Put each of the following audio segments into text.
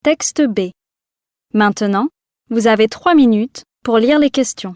Texte B. Maintenant, vous avez 3 minutes pour lire les questions.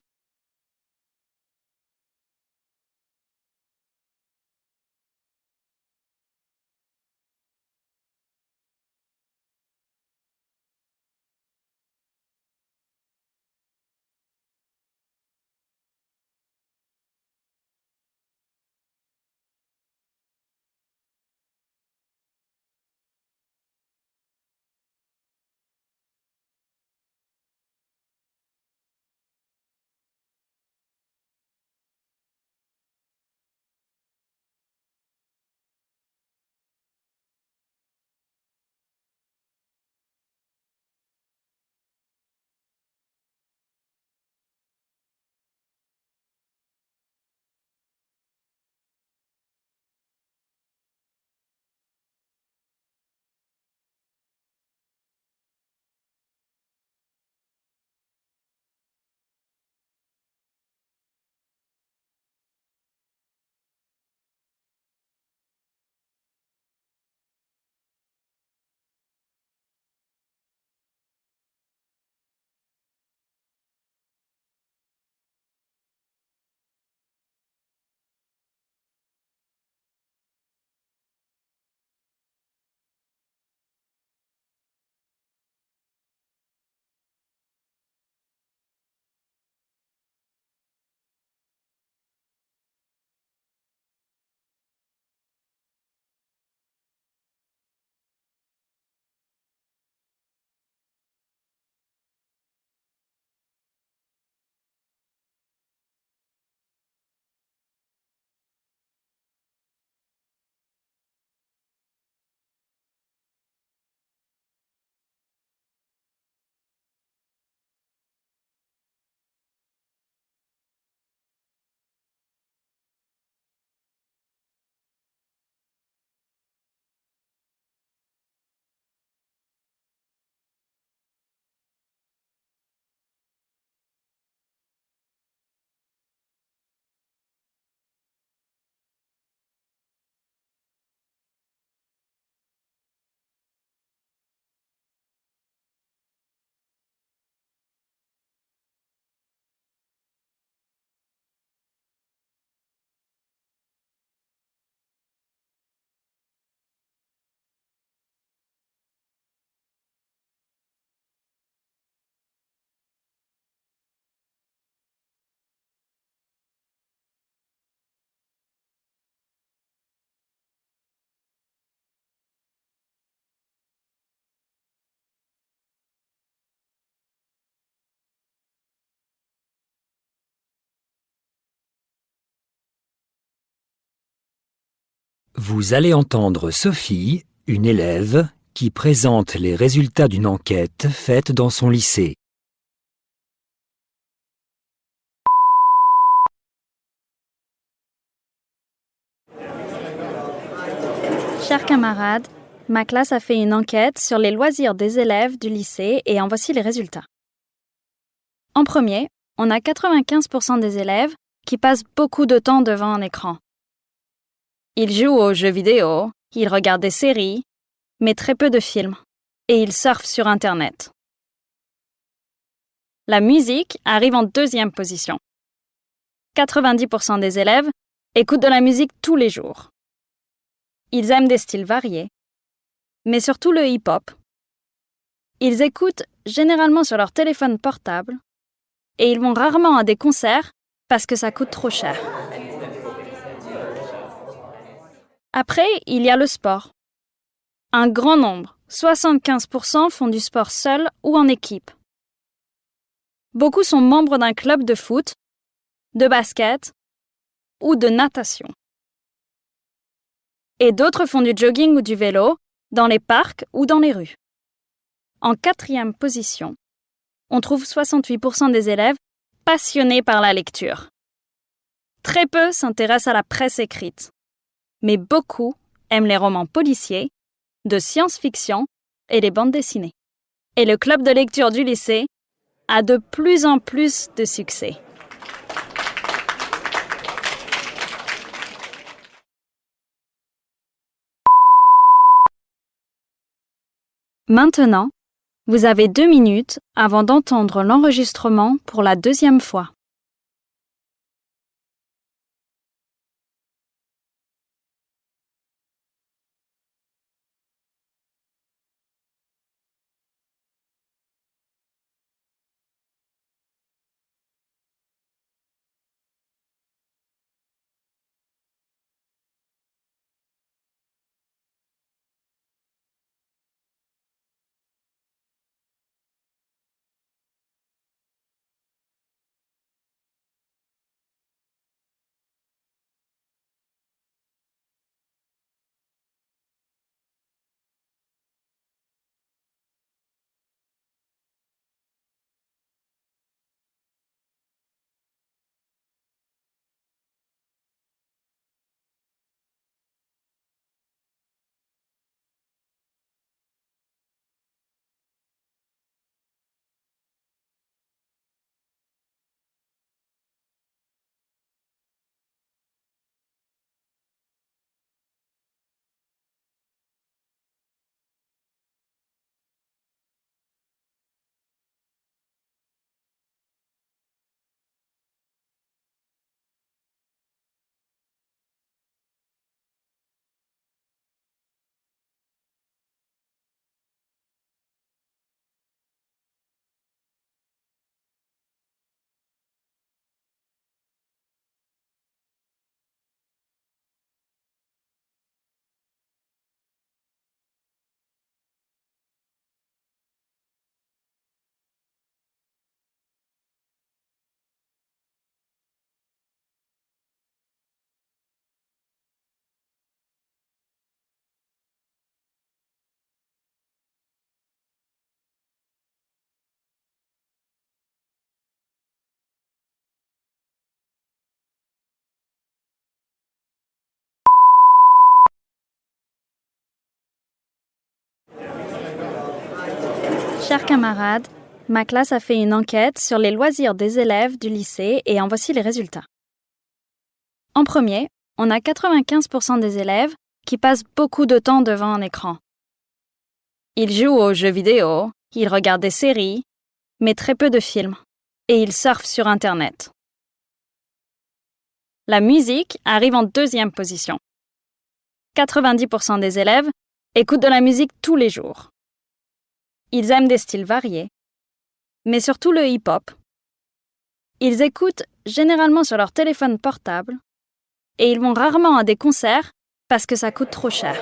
Vous allez entendre Sophie, une élève, qui présente les résultats d'une enquête faite dans son lycée. Chers camarades, ma classe a fait une enquête sur les loisirs des élèves du lycée et en voici les résultats. En premier, on a 95% des élèves qui passent beaucoup de temps devant un écran. Ils jouent aux jeux vidéo, ils regardent des séries, mais très peu de films, et ils surfent sur Internet. La musique arrive en deuxième position. 90% des élèves écoutent de la musique tous les jours. Ils aiment des styles variés, mais surtout le hip-hop. Ils écoutent généralement sur leur téléphone portable et ils vont rarement à des concerts parce que ça coûte trop cher. Après, il y a le sport. Un grand nombre, 75%, font du sport seul ou en équipe. Beaucoup sont membres d'un club de foot, de basket ou de natation. Et d'autres font du jogging ou du vélo, dans les parcs ou dans les rues. En quatrième position, on trouve 68% des élèves passionnés par la lecture. Très peu s'intéressent à la presse écrite, mais beaucoup aiment les romans policiers, de science-fiction et les bandes dessinées. Et le club de lecture du lycée a de plus en plus de succès. Maintenant, Vous avez 2 minutes avant d'entendre l'enregistrement pour la deuxième fois. Chers camarades, ma classe a fait une enquête sur les loisirs des élèves du lycée et en voici les résultats. En premier, on a 95% des élèves qui passent beaucoup de temps devant un écran. Ils jouent aux jeux vidéo, ils regardent des séries, mais très peu de films, et ils surfent sur Internet. La musique arrive en deuxième position. 90% des élèves écoutent de la musique tous les jours. Ils aiment des styles variés, mais surtout le hip-hop. Ils écoutent généralement sur leur téléphone portable et ils vont rarement à des concerts parce que ça coûte trop cher.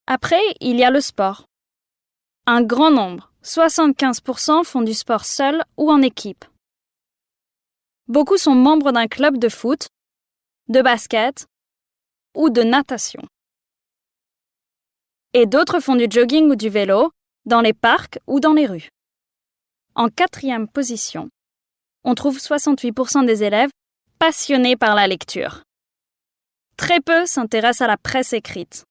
Après, il y a le sport. Un grand nombre, 75%, font du sport seul ou en équipe. Beaucoup sont membres d'un club de foot, de basket ou de natation. Et d'autres font du jogging ou du vélo, dans les parcs ou dans les rues. En quatrième position, on trouve 68% des élèves passionnés par la lecture. Très peu s'intéressent à la presse écrite,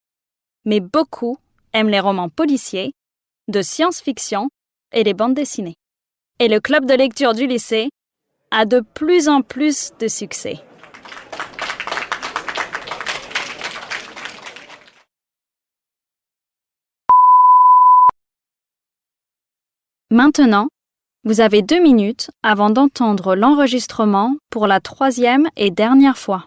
mais beaucoup aiment les romans policiers, de science-fiction et les bandes dessinées. Et le club de lecture du lycée a de plus en plus de succès. Maintenant, vous avez 2 minutes avant d'entendre l'enregistrement pour la troisième et dernière fois.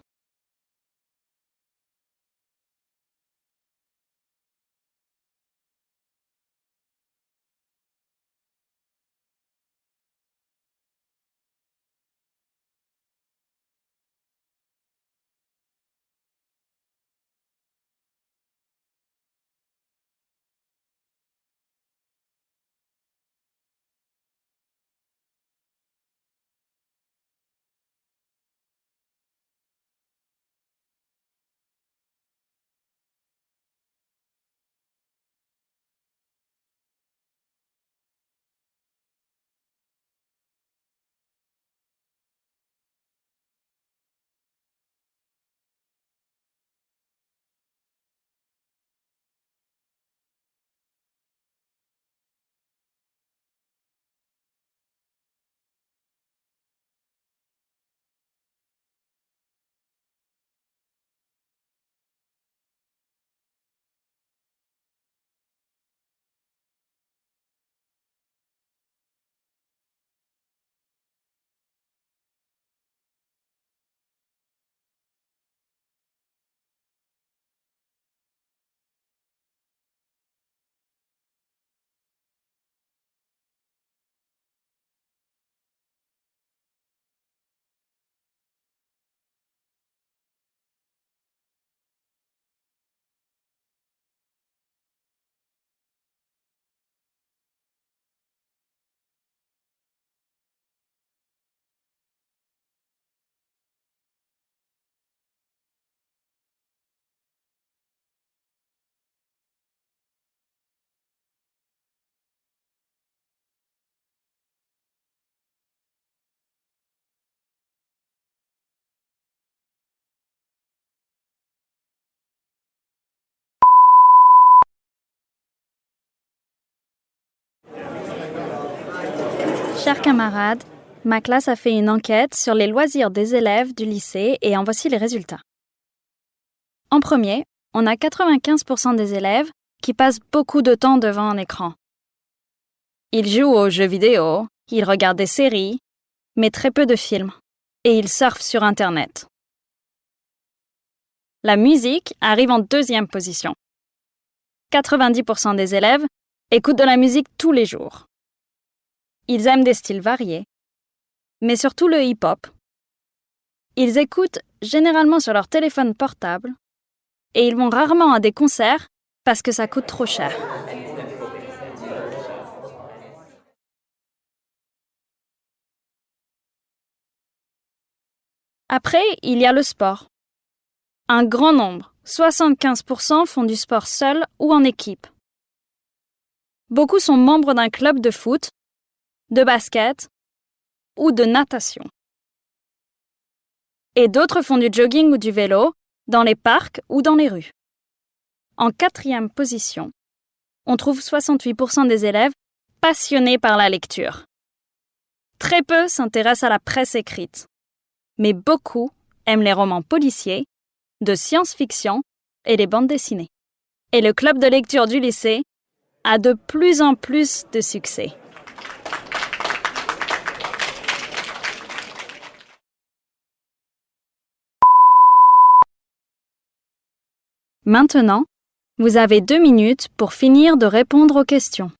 Chers camarades, ma classe a fait une enquête sur les loisirs des élèves du lycée et en voici les résultats. En premier, on a 95% des élèves qui passent beaucoup de temps devant un écran. Ils jouent aux jeux vidéo, ils regardent des séries, mais très peu de films, et ils surfent sur Internet. La musique arrive en deuxième position. 90% des élèves écoutent de la musique tous les jours. Ils aiment des styles variés, mais surtout le hip-hop. Ils écoutent généralement sur leur téléphone portable et ils vont rarement à des concerts parce que ça coûte trop cher. Après, il y a le sport. Un grand nombre, 75%, font du sport seul ou en équipe. Beaucoup sont membres d'un club de foot, de basket ou de natation. Et d'autres font du jogging ou du vélo dans les parcs ou dans les rues. En quatrième position, on trouve 68% des élèves passionnés par la lecture. Très peu s'intéressent à la presse écrite, mais beaucoup aiment les romans policiers, de science-fiction et les bandes dessinées. Et le club de lecture du lycée a de plus en plus de succès. Maintenant, vous avez 2 minutes pour finir de répondre aux questions.